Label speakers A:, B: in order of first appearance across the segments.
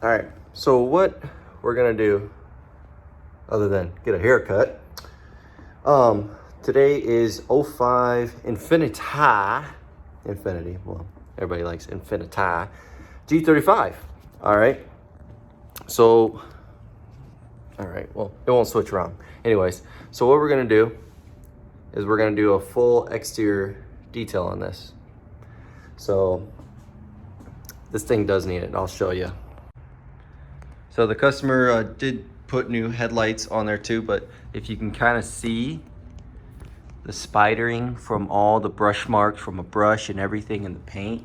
A: All right, so what we're gonna do, other than get a haircut, today is '05 Infiniti, well, everybody likes Infiniti, G35. All right, so, all right, well, it won't switch around. Anyways, so what we're gonna do is we're gonna do a full exterior detail on this. So this thing does need it, I'll show you. So the customer did put new headlights on there too, but if you can kind of see the spidering from all the brush marks from a brush and everything in the paint,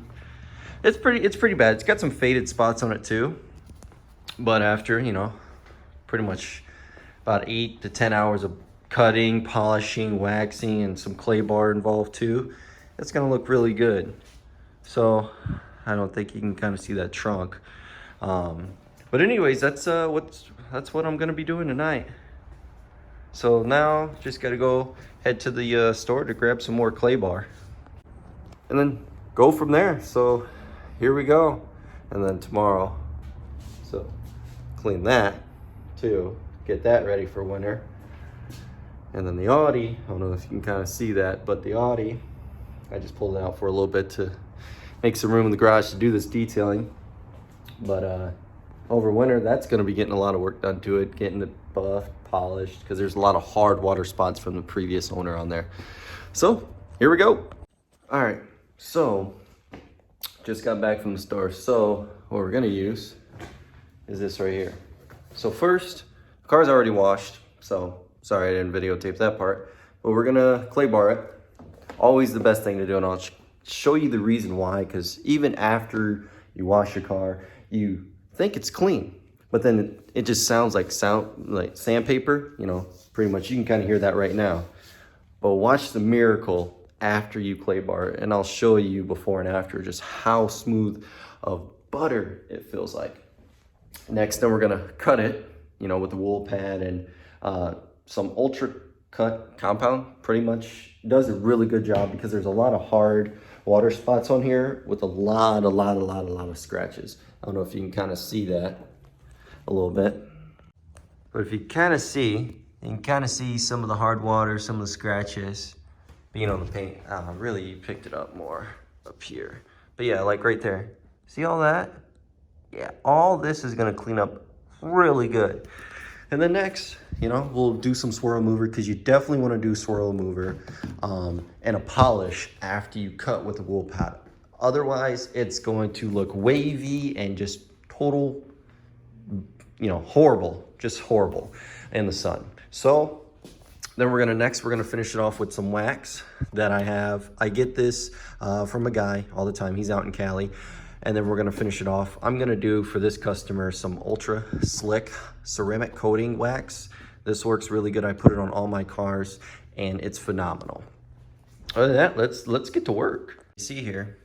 A: it's pretty bad. It's got some faded spots on it too, but after, you know, pretty much about 8 to 10 hours of cutting, polishing, waxing, and some clay bar involved too, it's gonna look really good. So I don't think you can kind of see that trunk. But anyways, that's what I'm gonna be doing tonight. So now just gotta go head to the store to grab some more clay bar and then go from there. So here we go. And then tomorrow, so clean that too, get that ready for winter. And then the Audi, I don't know if you can kind of see that, but the Audi, I just pulled it out for a little bit to make some room in the garage to do this detailing. But over winter, that's gonna be getting a lot of work done to it, getting it buffed, polished, because there's a lot of hard water spots from the previous owner on there. So here we go. All right, so just got back from the store. So what we're gonna use is this right here. So first, the car's already washed, so sorry I didn't videotape that part, but we're gonna clay bar it. Always the best thing to do, and I'll show you the reason why, because even after you wash your car, you think it's clean, but then it just sounds like sandpaper, you know, pretty much. You can kind of hear that right now. But watch the miracle after you clay bar it, and I'll show you before and after just how smooth of butter it feels like. Next, then we're gonna cut it, you know, with the wool pad and some ultra cut compound. Pretty much does a really good job because there's a lot of hard water spots on here with a lot of scratches. I don't know if you can kind of see that a little bit, but if you kind of see, you can kind of see some of the hard water, some of the scratches being on the paint. Really, you picked it up more up here, but yeah, like right there. See all that? Yeah, all this is gonna clean up really good. And then next, you know, we'll do some swirl mover, because you definitely want to do swirl mover and a polish after you cut with the wool pad. Otherwise, it's going to look wavy and just total, you know, horrible, just horrible in the sun. So then we're gonna finish it off with some wax that I have. I get this from a guy all the time. He's out in Cali. And then we're gonna finish it off. I'm gonna do for this customer some ultra slick ceramic coating wax. This works really good. I put it on all my cars and it's phenomenal. Other than that, let's get to work. You see here,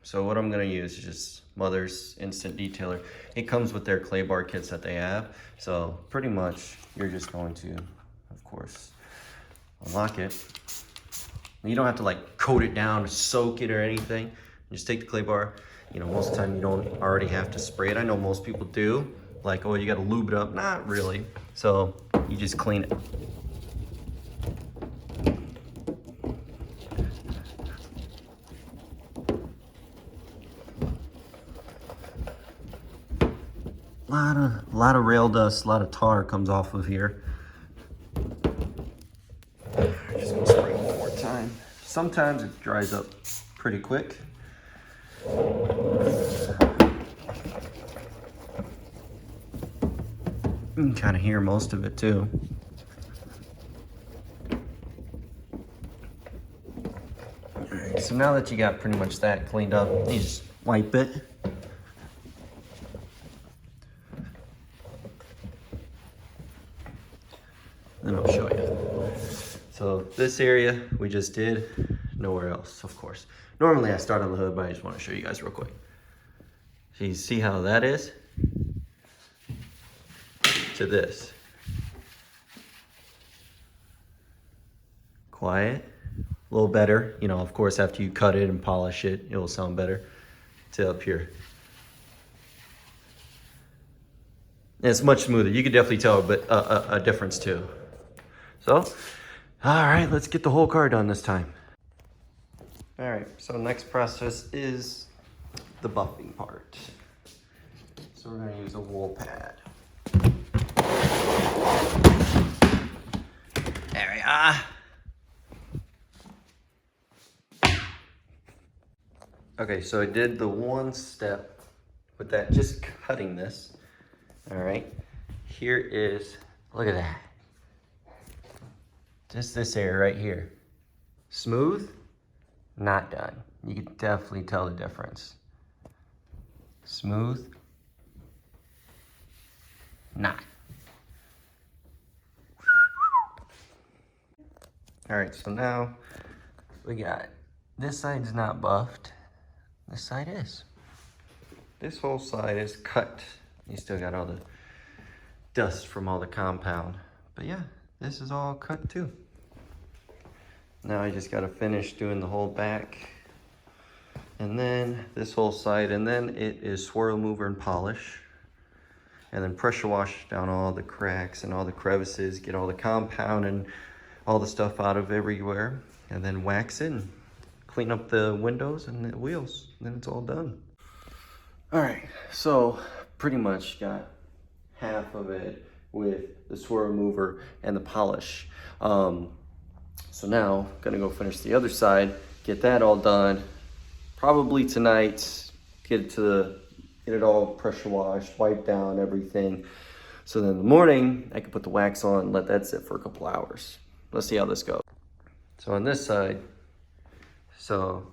A: so what I'm gonna use is just Mother's Instant Detailer. It comes with their clay bar kits that they have. So pretty much you're just going to, of course, unlock it. You don't have to like coat it down, soak it or anything. You just take the clay bar. You know, most of the time you don't already have to spray it. I know most people do. Like, oh, you gotta lube it up. Not really. So you just clean it. Lot of rail dust, a lot of tar comes off of here. Just gonna spray one more time. Sometimes it dries up pretty quick. You can kind of hear most of it too. Alright, so now that you got pretty much that cleaned up, you just wipe it. Then I'll show you. So this area we just did, nowhere else, of course. Normally I start on the hood, but I just want to show you guys real quick. So you see how that is to this. Quiet, a little better. You know, of course, after you cut it and polish it, it will sound better. To up here. And it's much smoother. You can definitely tell a difference too. So, all right, let's get the whole car done this time. All right, so next process is the buffing part. So we're gonna use a wool pad. There we are. Okay, so I did the one step with that, just cutting this. All right, here is, look at that. Just this area right here. Smooth, not done. You can definitely tell the difference. Smooth, not. All right, so now we got, this side's not buffed. This side is. This whole side is cut. You still got all the dust from all the compound. But yeah, this is all cut too. Now I just gotta finish doing the whole back. And then this whole side, and then it is swirl mover and polish. And then pressure wash down all the cracks and all the crevices, get all the compound and all the stuff out of everywhere. And then wax in, clean up the windows and the wheels, and then it's all done. All right, so pretty much got half of it with the swirl mover and the polish. So now gonna go finish the other side, get that all done. Probably tonight, get it all pressure washed, wipe down everything. So then in the morning, I can put the wax on and let that sit for a couple hours. Let's see how this goes. So on this side, so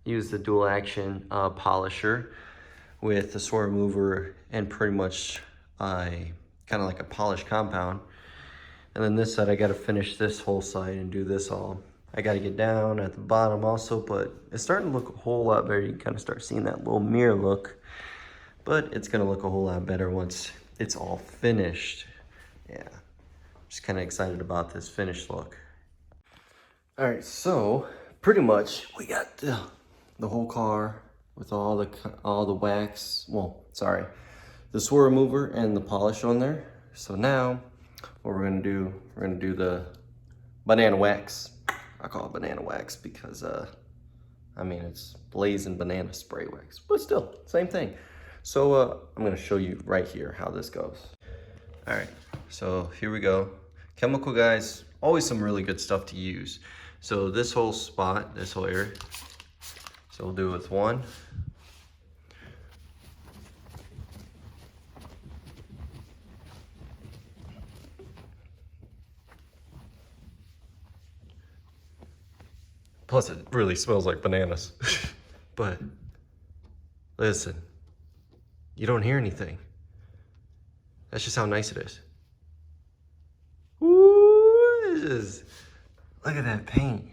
A: use the dual action polisher with the swirl mover and pretty much kind of like a polished compound. And then this side, I gotta finish this whole side and do this all. I gotta get down at the bottom also, but it's starting to look a whole lot better. You can kind of start seeing that little mirror look, but it's gonna look a whole lot better once it's all finished. Yeah, just kind of excited about this finished look. All right, so pretty much we got the whole car with all the wax, well, sorry, the swirl remover and the polish on there. So now what we're gonna do the banana wax. I call it banana wax because I mean, it's blazing banana spray wax, but still same thing. So I'm gonna show you right here how this goes. All right, so here we go. Chemical guys, always some really good stuff to use. So this whole spot, this whole area, so we'll do it with one. Plus it really smells like bananas. But listen, you don't hear anything. That's just how nice it is. Ooh, look at that paint.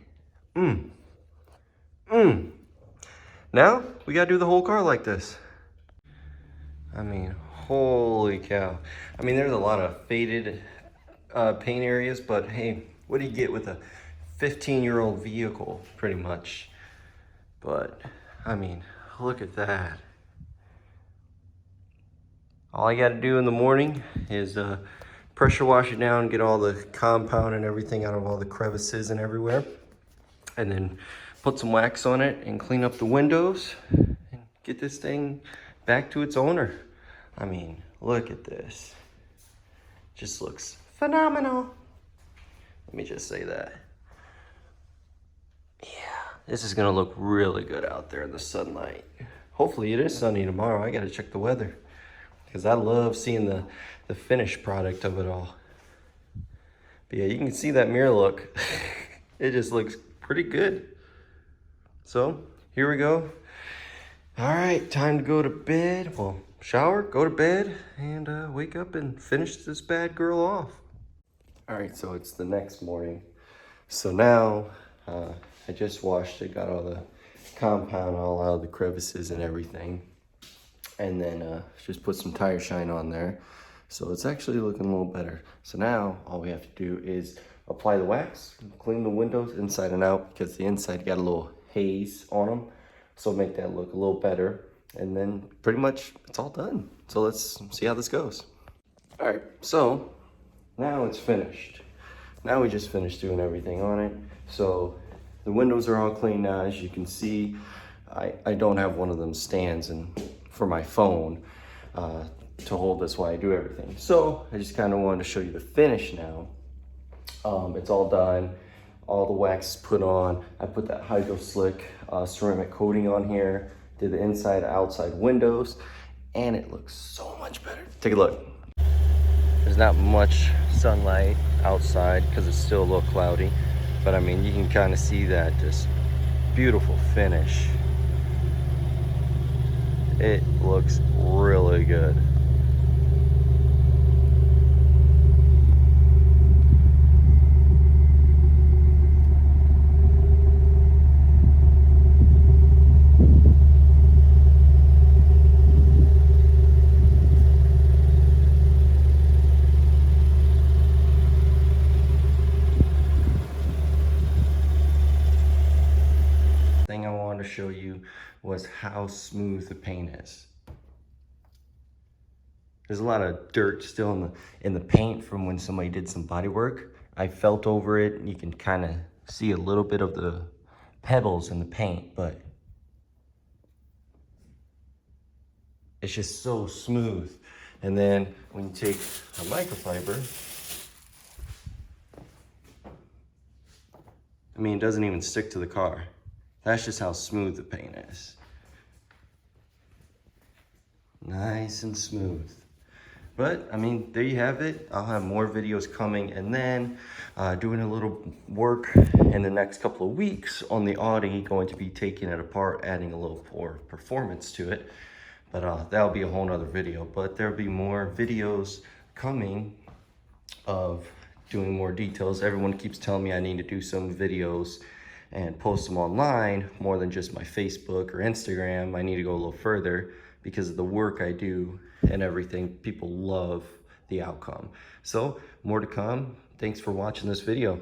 A: Now we gotta do the whole car like this. I mean, holy cow. I mean, there's a lot of faded paint areas, but hey, what do you get with a 15-year-old vehicle, pretty much? But I mean, look at that. All I got to do in the morning is pressure wash it down, get all the compound and everything out of all the crevices and everywhere, and then put some wax on it and clean up the windows and get this thing back to its owner. I mean, look at this. Just looks phenomenal. Let me just say that. Yeah, this is gonna look really good out there in the sunlight. Hopefully it is sunny tomorrow. I gotta check the weather because I love seeing the finished product of it all. But yeah, you can see that mirror look. It just looks pretty good. So here we go. All right, time to go to bed. Well, shower, go to bed, and wake up and finish this bad girl off. All right, so it's the next morning. So now I just washed it, got all the compound all out of the crevices and everything. And then just put some tire shine on there. So it's actually looking a little better. So now all we have to do is apply the wax, clean the windows inside and out because the inside got a little haze on them. So make that look a little better. And then pretty much it's all done. So let's see how this goes. All right, so now it's finished. Now we just finished doing everything on it. So the windows are all clean now. As you can see, I don't have one of them stands for my phone to hold this while I do everything. So I just kind of wanted to show you the finish now. It's all done. All the wax is put on. I put that Hydro Slick ceramic coating on here. Did the inside, outside windows, and it looks so much better. Take a look. There's not much sunlight outside because it's still a little cloudy, but I mean, you can kind of see that just beautiful finish. It looks really good. Thing I wanted to show you was how smooth the paint is. There's a lot of dirt still in the paint from when somebody did some body work. I felt over it, and you can kind of see a little bit of the pebbles in the paint, but it's just so smooth. And then when you take a microfiber, I mean, it doesn't even stick to the car. That's just how smooth the paint is. Nice and smooth. But I mean, there you have it. I'll have more videos coming, and then doing a little work in the next couple of weeks on the Audi, going to be taking it apart, adding a little more performance to it. But that'll be a whole nother video. But there'll be more videos coming of doing more details. Everyone keeps telling me I need to do some videos and post them online more than just my Facebook or Instagram. I need to go a little further because of the work I do and everything. People love the outcome. So more to come. Thanks for watching this video.